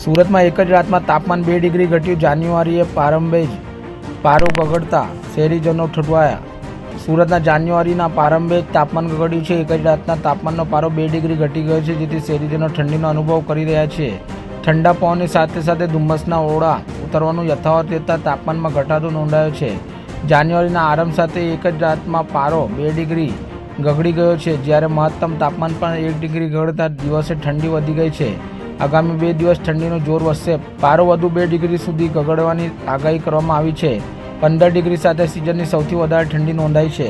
સુરતમાં એક જ રાતમાં તાપમાન 2 ડિગ્રી ઘટ્યું. જાન્યુઆરીએ પ્રારંભે જ પારો ગગડતા શહેરીજનો ઠઠવાયા. સુરતના જાન્યુઆરીના પ્રારંભે જ તાપમાન ગગડ્યું છે. એક જ રાતના તાપમાનનો પારો 2 ડિગ્રી ઘટી ગયો છે, જેથી શહેરીજનો ઠંડીનો અનુભવ કરી રહ્યા છે. ઠંડા પવનની સાથે સાથે ધુમ્મસના ઓળા ઉતરવાનું યથાવત રહેતા તાપમાનમાં ઘટાડો નોંધાયો છે. જાન્યુઆરીના આરંભ સાથે એક જ રાતમાં પારો 2 ડિગ્રી ગગડી ગયો છે, જ્યારે મહત્તમ તાપમાન પણ 1 ડિગ્રી ગગડતા દિવસે ઠંડી વધી ગઈ છે. આગામી 2 દિવસ ઠંડીનું જોર વધશે. પારો વધુ 2 ડિગ્રી સુધી ગગડવાની આગાહી કરવામાં આવી છે. 15 ડિગ્રી સાથે સિઝનની સૌથી વધારે ઠંડી નોંધાઈ છે.